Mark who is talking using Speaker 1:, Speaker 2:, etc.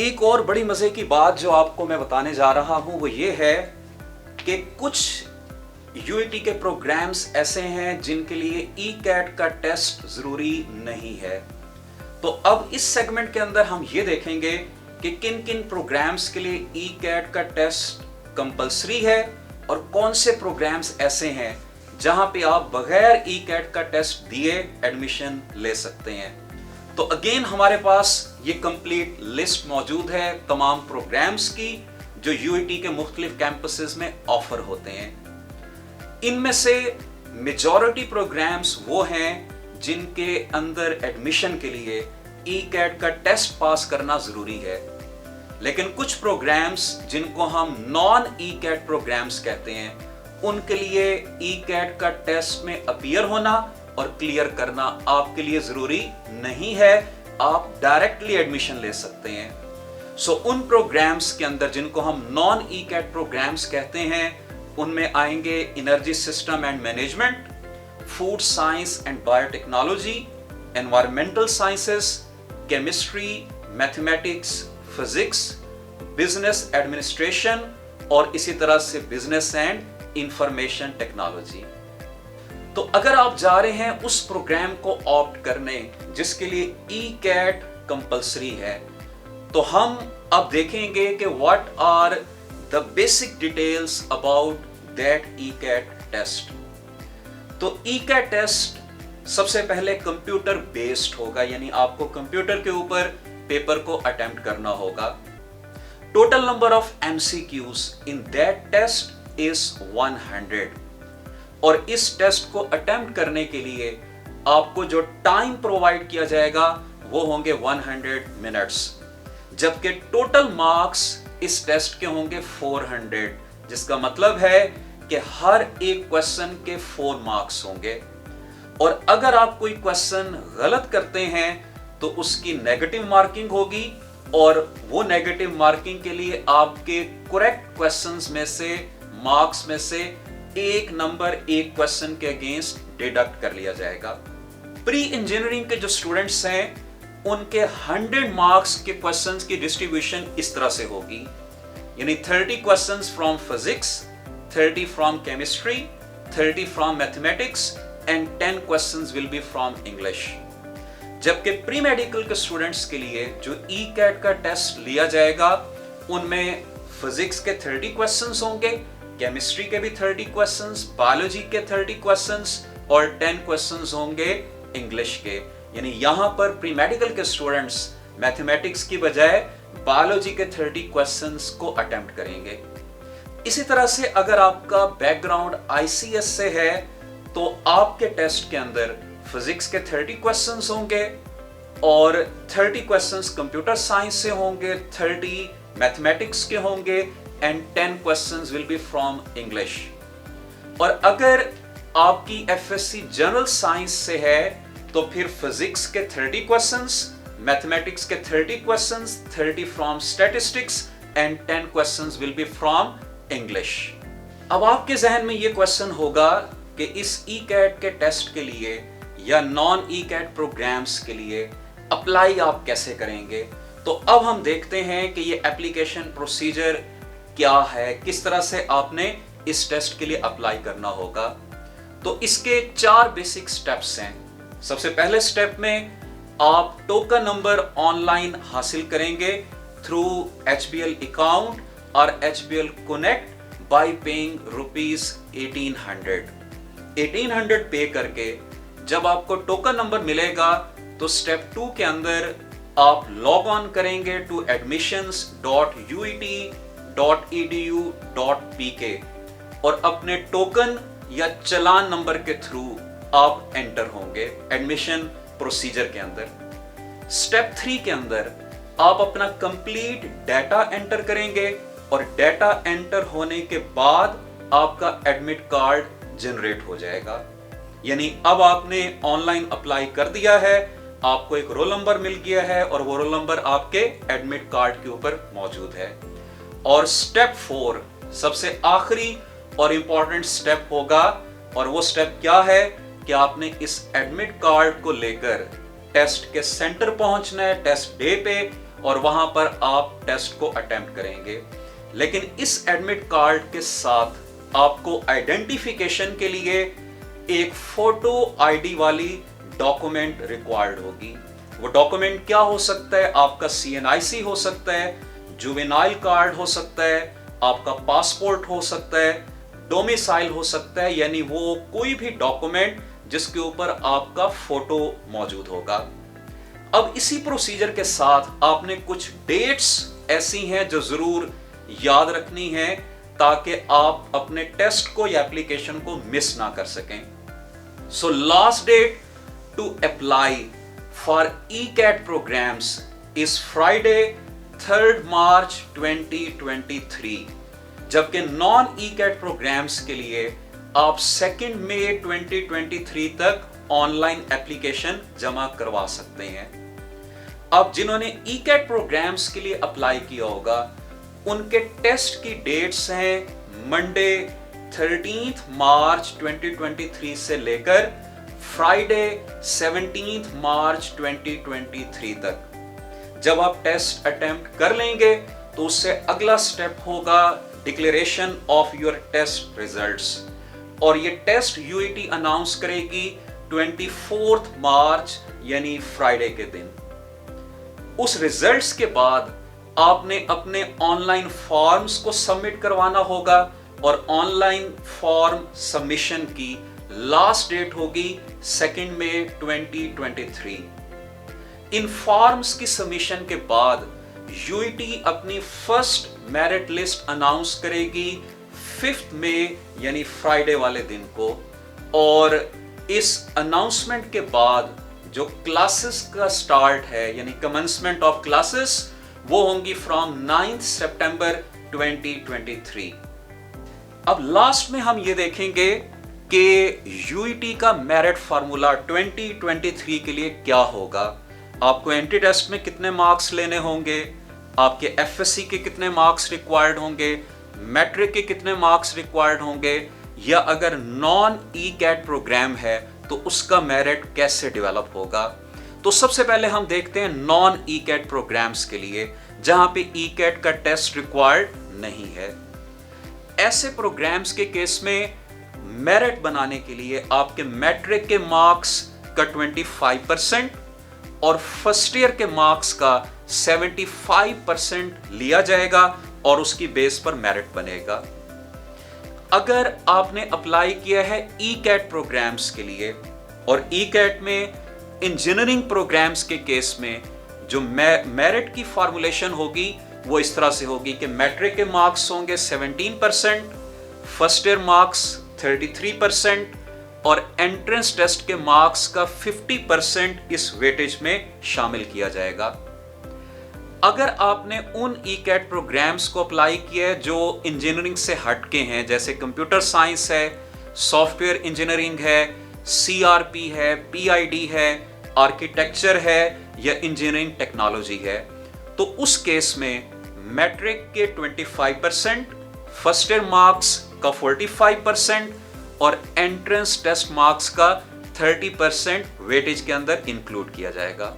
Speaker 1: एक और बड़ी मजे की बात जो आपको मैं बताने जा रहा हूं वो ये है कि कुछ यूईटी के प्रोग्राम्स ऐसे हैं जिनके लिए ई कैट का टेस्ट जरूरी नहीं है। तो अब इस सेगमेंट के अंदर हम ये देखेंगे कि किन किन प्रोग्राम्स के लिए ई कैट का टेस्ट कंपलसरी है और कौन से प्रोग्राम्स ऐसे हैं जहां पे आप बगैर ई कैट का टेस्ट दिए एडमिशन ले सकते हैं। तो अगेन हमारे पास ये कंप्लीट लिस्ट मौजूद है तमाम प्रोग्राम्स की जो यूईटी के मुख्तलिफ कैंपसेस में ऑफर होते हैं। इनमें से मेजॉरिटी प्रोग्राम्स वो हैं जिनके अंदर एडमिशन के लिए ई कैट का टेस्ट पास करना जरूरी है, लेकिन कुछ प्रोग्राम्स जिनको हम नॉन ई कैट प्रोग्राम्स कहते हैं उनके लिए ई कैट का टेस्ट में अपीयर होना और क्लियर करना आपके लिए जरूरी नहीं है, आप डायरेक्टली एडमिशन ले सकते हैं। सो उन प्रोग्राम्स के अंदर जिनको हम नॉन ई कैट प्रोग्राम्स कहते हैं उनमें आएंगे energy system and management, food science and biotechnology, environmental sciences, chemistry, mathematics, physics, business administration और इसी तरह से बिजनेस एंड इंफॉर्मेशन टेक्नोलॉजी। तो अगर आप जा रहे हैं उस प्रोग्राम को ऑप्ट करने जिसके लिए ई कैट कंपलसरी है, तो हम अब देखेंगे कि what are the basic details about that E CAT test. तो ई कैट टेस्ट सबसे पहले कंप्यूटर बेस्ड होगा, यानी आपको कंप्यूटर के ऊपर पेपर को अटेम्प्ट करना होगा। Total number of MCQs in that test is 100 और इस टेस्ट को अटेम्प्ट करने के लिए आपको जो टाइम प्रोवाइड किया जाएगा वो होंगे 100 मिनट्स, जबकि टोटल मार्क्स इस टेस्ट के होंगे 400, जिसका मतलब है कि हर एक क्वेश्चन के 4 मार्क्स होंगे और अगर आप कोई क्वेश्चन गलत करते हैं तो उसकी नेगेटिव मार्किंग होगी और वो नेगेटिव मार्किंग के लिए आपके करेक्ट क्वेश्चंस में से मार्क्स में से एक नंबर एक क्वेश्चन के अगेंस्ट डिडक्ट कर लिया जाएगा। प्री इंजीनियरिंग के जो स्टूडेंट्स हैं उनके 100 मार्क्स के क्वेश्चंस की डिस्ट्रीब्यूशन इस तरह से होगी, यानी 30 questions from physics, 30 from chemistry, 30 from mathematics and 10 questions will be from English. जबकि प्री मेडिकल के स्टूडेंट्स के लिए जो ई कैट का टेस्ट लिया जाएगा उनमें फिजिक्स के 30 क्वेश्चंस होंगे, केमिस्ट्री के भी 30 क्वेश्चंस, बायोलॉजी के 30 क्वेश्चंस और 10 क्वेश्चंस होंगे इंग्लिश के। यानी यहां पर प्री मेडिकल के स्टूडेंट्स मैथमेटिक्स की बजाय बायोलॉजी के 30 क्वेश्चंस को अटेम्प्ट करेंगे। इसी तरह से अगर आपका बैकग्राउंड आईसीएस से है तो आपके टेस्ट के अंदर फिजिक्स के 30 क्वेश्चंस होंगे और 30 क्वेश्चंस कंप्यूटर साइंस से होंगे, 30 मैथमेटिक्स के होंगे and 10 questions will be from English। और अगर आपकी एफएससी जनरल साइंस से है तो फिर फिजिक्स के 30 क्वेश्चंस, मैथमेटिक्स के 30 questions, 30 from statistics and 10 questions will be from English. अब आपके जहन में ये क्वेश्चन होगा कि इस ई कैट के टेस्ट के लिए या नॉन ई कैट प्रोग्राम्स के लिए अप्लाई आप कैसे करेंगे। तो अब हम देखते हैं कि ये एप्लीकेशन प्रोसीजर क्या है, किस तरह से आपने इस टेस्ट के लिए अप्लाई करना होगा। तो इसके 4 बेसिक स्टेप्स हैं। सबसे पहले स्टेप में आप टोकन नंबर ऑनलाइन हासिल करेंगे थ्रू HBL अकाउंट और HBL कनेक्ट बाय पेइंग ₹1800। 1800 पे करके जब आपको टोकन नंबर मिलेगा तो स्टेप 2 के अंदर आप लॉग ऑन करेंगे टू admissions.uit.edu.pk और अपने टोकन या चलान नंबर के थ्रू आप एंटर होंगे एडमिशन प्रोसीजर के अंदर। स्टेप 3 के अंदर आप अपना कंप्लीट डाटा एंटर करेंगे और डाटा एंटर होने के बाद आपका एडमिट कार्ड जनरेट हो जाएगा। यानी अब आपने ऑनलाइन अप्लाई कर दिया है, आपको एक रोल नंबर मिल गया है और वो रोल नंबर आपके एडमिट कार्ड के ऊपर मौजूद है। और स्टेप 4 सबसे आखिरी और इंपॉर्टेंट स्टेप होगा और वो स्टेप क्या है कि आपने इस एडमिट कार्ड को लेकर टेस्ट के सेंटर पहुंचना है टेस्ट डे पे और वहां पर आप टेस्ट को अटेम्प्ट करेंगे। लेकिन इस एडमिट कार्ड के साथ आपको आइडेंटिफिकेशन के लिए एक फोटो आईडी वाली डॉक्यूमेंट रिक्वायर्ड होगी। वो डॉक्यूमेंट क्या हो सकता है? आपका CNIC हो सकता है, जुवेनाइल कार्ड हो सकता है, आपका पासपोर्ट हो सकता है, डोमिसाइल हो सकता है, यानी वो कोई भी डॉक्यूमेंट जिसके ऊपर आपका फोटो मौजूद होगा। अब इसी प्रोसीजर के साथ आपने कुछ डेट्स ऐसी हैं जो जरूर याद रखनी है ताकि आप अपने टेस्ट को या एप्लीकेशन को मिस ना कर सकें। So last date to apply for ECAT programmes is Friday 3 March 2023, जबकि नॉन ECAT प्रोग्राम्स के लिए आप 2 मई 2023 तक ऑनलाइन एप्लीकेशन जमा करवा सकते हैं। अब जिन्होंने ECAT प्रोग्राम्स के लिए अप्लाई किया होगा उनके टेस्ट की डेट्स हैं मंडे 13 मार्च 2023 से लेकर फ्राइडे 17 मार्च 2023 तक। जब आप टेस्ट अटेम्प्ट कर लेंगे तो उससे अगला स्टेप होगा declaration of your test results, और ये टेस्ट UET अनाउंस करेगी 24 मार्च यानी फ्राइडे के दिन। उस रिजल्ट्स के बाद आपने अपने ऑनलाइन फॉर्म्स को सबमिट करवाना होगा, और ऑनलाइन फॉर्म सबमिशन की लास्ट डेट होगी 2 मई 2023। इन फॉर्म्स की सबमिशन के बाद UET अपनी फर्स्ट मेरिट लिस्ट अनाउंस करेगी 5 मई यानी फ्राइडे वाले दिन को, और इस अनाउंसमेंट के बाद जो क्लासेस का स्टार्ट है यानी कमेंसमेंट ऑफ क्लासेस वो होंगी फ्रॉम 9 सितंबर 2023। अब लास्ट में हम ये देखेंगे कि UET का मेरिट फार्मूला 2023 के लिए क्या होगा। आपको एंट्री टेस्ट में कितने मार्क्स लेने होंगे, आपके FSC के कितने मार्क्स रिक्वायर्ड होंगे, मैट्रिक के कितने मार्क्स रिक्वायर्ड होंगे, या अगर नॉन ECAT प्रोग्राम है तो उसका मेरिट कैसे डेवलप होगा। तो सबसे पहले हम देखते हैं नॉन ECAT प्रोग्राम्स के लिए जहां पे ECAT का टेस्ट रिक्वायर्ड नहीं है। ऐसे प्रोग्राम्स के केस में मेरिट बनाने के लिए आपके मैट्रिक के मार्क्स का 25% और फर्स्ट ईयर के मार्क्स का 75% लिया जाएगा और उसकी बेस पर मेरिट बनेगा। अगर आपने अप्लाई किया है ECAT प्रोग्राम्स के लिए, और ECAT में इंजीनियरिंग प्रोग्राम्स के केस में जो मेरिट की फॉर्मुलेशन होगी वो इस तरह से होगी कि मैट्रिक के मार्क्स होंगे 17%, फर्स्ट ईयर मार्क्स 33% और एंट्रेंस टेस्ट के मार्क्स का 50% इस वेटेज में शामिल किया जाएगा। अगर आपने उन ECAT प्रोग्राम्स को अप्लाई किया है जो इंजीनियरिंग से हटके हैं, जैसे कंप्यूटर साइंस है, सॉफ्टवेयर इंजीनियरिंग है, CRP है, PID है, आर्किटेक्चर है या इंजीनियरिंग टेक्नोलॉजी है, तो उस केस में मैट्रिक के 25%, फर्स्ट ईयर मार्क्स का 45% और एंट्रेंस टेस्ट मार्क्स का 30% वेटेज के अंदर इंक्लूड किया जाएगा।